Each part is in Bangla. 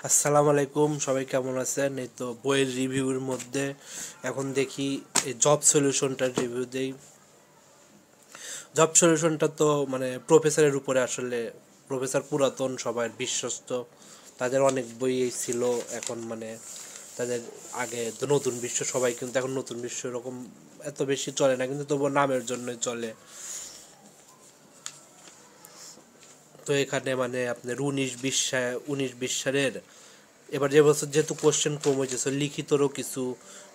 আসসালামু আলাইকুম, সবাই কেমন আছেন? এই তো বইয়ের রিভিউর মধ্যে এখন দেখি এই জব সলিউশনটার রিভিউ দেই। জব সলিউশনটা তো মানে প্রফেসরের উপরে, আসলে প্রফেসর পুরাতন, সবার বিশ্বস্ত, তাদের অনেক বই ছিল। এখন মানে তাদের আগে তো নতুন বিশ্ব, সবাই কিন্তু এখন নতুন বিশ্ব এরকম এত বেশি চলে না, কিন্তু তবুও নামের জন্যই চলে। তো এখানে মানে আপনার 19-20 সালের এবার যে বছর যেহেতু কোশ্চেন কম হয়েছে, সো লিখিতরও কিছু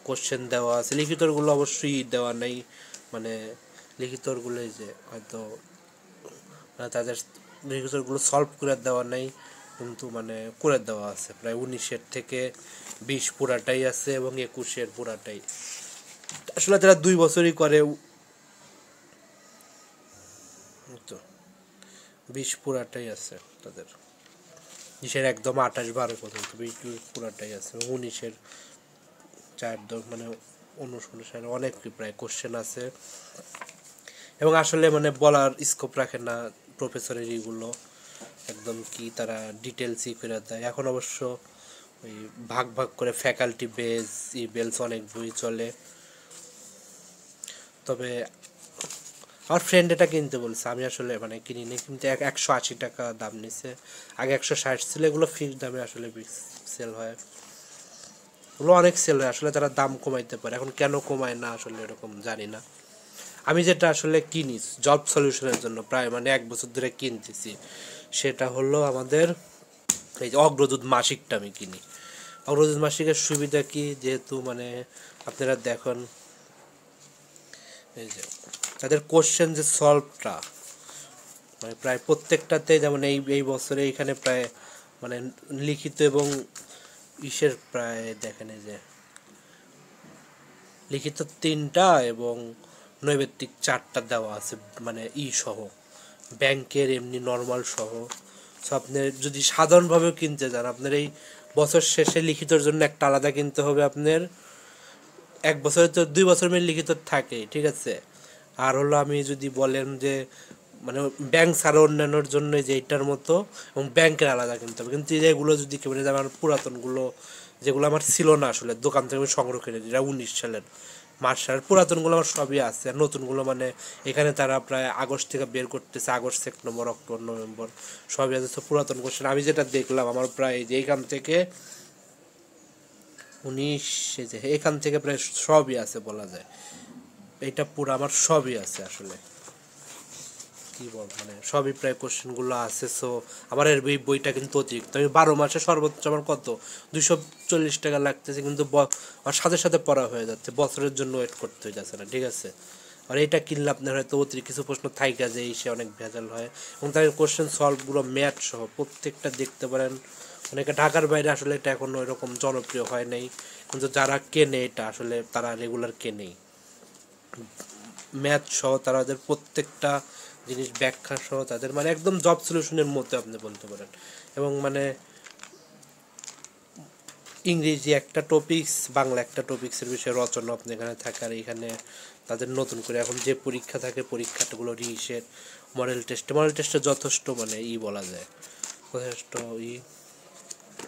কোশ্চেন দেওয়া আছে। লিখিতরগুলো অবশ্যই দেওয়া নেই, মানে লিখিতরগুলো যে হয়তো মানে তাদের লিখিতরগুলো সলভ করে দেওয়া নেই, কিন্তু মানে করে দেওয়া আছে। প্রায় 19-20 পুরাটাই আছে এবং 21 পুরাটাই। আসলে তারা 2 বছরই করে। তো 20 পুরাটাই আছে তাদের, 20 একদম 28-12 পর্যন্ত 20 পুরাটাই আছে। 19-4 মানে 19 সালে অনেক প্রায় কোশ্চেন আছে, এবং আসলে মানে বলার স্কোপ রাখে না প্রফেসরের এগুলো, একদম কি তারা ডিটেলসই করে দেয়। এখন অবশ্য ওই ভাগ ভাগ করে ফ্যাকাল্টি বেজ বেলস অনেক বই চলে। তবে আমার ফ্রেন্ড এটা কিনতে বলছে, আমি আসলে মানে কিনিনি, কিন্তু 180 টাকা দাম নিছে। আগে 160 ছিল, এগুলো ফিক্সড দামে আসলে সেল হয়। ওগুলো অনেক সেল হয়, আসলে তারা দাম কমাইতে পারে। এখন কেন কমায় না আসলে এরকম জানি না। আমি যেটা আসলে কিনি জব সলিউশনের জন্য প্রায় মানে 1 বছর ধরে কিনতেছি, সেটা হলো আমাদের এই যে অগ্রদূত মাসিকটা আমি কিনি। অগ্রদূত মাসিকের সুবিধা কি, যেহেতু মানে আপনারা দেখুন এই যে তাদের কোশ্চেন যে সলভটা মানে প্রায় প্রত্যেকটাতে, যেমন এই এই বছরে এখানে প্রায় মানে লিখিত এবং ইসের প্রায় দেখেন এই যে লিখিত 3টা এবং নৈবেত্তিক 4টা দেওয়া আছে, মানে সহ ব্যাংকের এমনি নর্মাল সহ। সো আপনি যদি সাধারণভাবেও কিনতে যান, আপনার এই বছর শেষে লিখিতর জন্য একটা আলাদা কিনতে হবে আপনার। 1 বছরে তো 2 বছর মেয়ে লিখিত থাকে, ঠিক আছে। আর হলো আমি যদি বলেন যে মানে ব্যাংক ছাড়া অন্যান্যর জন্য যে এইটার মতো, এবং ব্যাংকের আলাদা কিনতে হবে। কিন্তু যেগুলো যদি কেউ মানে আমার পুরাতনগুলো, যেগুলো আমার ছিল না আসলে, দোকান থেকে আমি সংগ্রহ করে যেটা 19 সালের মার্শাল, পুরাতনগুলো আমার সবই আছে। আর নতুনগুলো মানে এখানে তারা প্রায় আগস্ট থেকে বের করতেছে, আগস্ট, সেপ্টেম্বর, অক্টোবর, নভেম্বর সবই আছে। তো পুরাতন কোশ্চেন আমি যেটা দেখলাম, আমার প্রায় যে এইখান থেকে 19, যে এখান থেকে প্রায় সবই আছে বলা যায়। এটা পুরো আমার সবই আছে আসলে, কি বল মানে সবই প্রায় কোশ্চেনগুলো আছে। সো আমার এর বইটা কিন্তু অতিরিক্ত, আমি 12 মাসে সর্বোচ্চ আমার কত 240 টাকা লাগতেছে, কিন্তু আমার সাথে সাথে পড়া হয়ে যাচ্ছে, বছরের জন্য ওয়েট করতে হয়ে যাচ্ছে না, ঠিক আছে। আর এটা কিনলে আপনার হয়তো অতিরিক্ত কিছু প্রশ্ন থাইকা যে সে অনেক ভেজাল হয়, এবং তার কোশ্চেন সলভগুলো ম্যাথ সহ প্রত্যেকটা দেখতে পারেন। অনেকে ঢাকার বাইরে আসলে এটা এখনও এরকম জনপ্রিয় হয় নাই, কিন্তু যারা কেনে এটা আসলে তারা রেগুলার কেনেই। ম্যাথ সহ তাদের প্রত্যেকটা জিনিস ব্যাখ্যা সহ তাদের মানে একদম জব সলিউশনের মতো আপনি বলতে পারেন। এবং মানে ইংরেজি একটা টপিক্স, বাংলা একটা টপিক্সের বিষয়ে রচনা আপনি এখানে থাকে। আর এখানে তাদের নতুন করে এখন যে পরীক্ষা থাকে, পরীক্ষাগুলো রিসেট, মডেল টেস্টে যথেষ্ট মানে বলা যায়, যথেষ্ট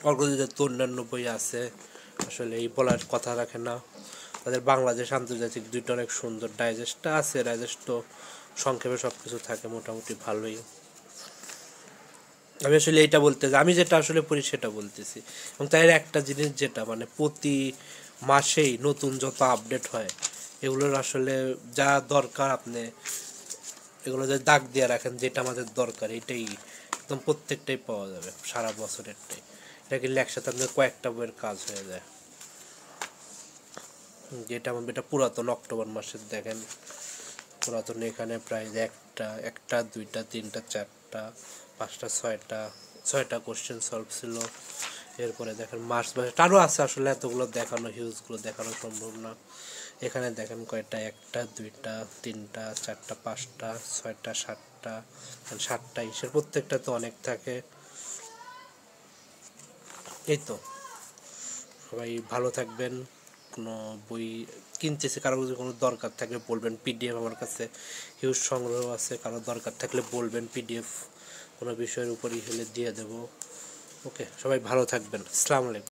অগ্রগতিতে তো অন্যান্য বই আছে, আসলে বলার কথা রাখে না। তাদের বাংলাদেশ আন্তর্জাতিক দুইটা অনেক সুন্দর, ডাইজেস্টটা আছে, ডাইজেস্ট তো সংক্ষেপে সব কিছু থাকে মোটামুটি ভালোই। আমি আসলে এইটা বলতে আমি যেটা আসলে পড়ি সেটা বলতেছি। এবং তাই একটা জিনিস যেটা মানে প্রতি মাসেই নতুন যত আপডেট হয়, এগুলোর আসলে যা দরকার আপনি এগুলো যে দাগ দিয়ে রাখেন, যেটা আমাদের দরকার এটাই একদম প্রত্যেকটাই পাওয়া যাবে সারা বছরেরটাই। এটা কিনলে একসাথে আপনার কয়েকটা বইয়ের কাজ হয়ে যায়। যেটা আমার এটা পুরাতন অক্টোবর মাসের দেখেন, পুরাতন এখানে প্রায় একটা একটা দুইটা তিনটা চারটা পাঁচটা ছয়টা কোশ্চেন সলভ ছিল। এরপরে দেখেন মার্চ মাসে আরও আছে, আসলে এতগুলো দেখানো হিউজগুলো দেখানো সম্ভব না। এখানে দেখেন কয়টা, একটা দুইটা তিনটা চারটা পাঁচটা ছয়টা সাতটা, 7টা প্রত্যেকটা তো অনেক থাকে। এই তো, সবাই ভালো থাকবেন। কোনো বই কিনতেছে, কারো যদি কোনো দরকার থাকলে বলবেন, পিডিএফ আমার কাছে হিউজ সংগ্রহ আছে, কারো দরকার থাকলে বলবেন, পিডিএফ কোনো বিষয়ের উপরই হলে দিয়ে দেবো। ওকে, সবাই ভালো থাকবেন। আসসালামু আলাইকুম।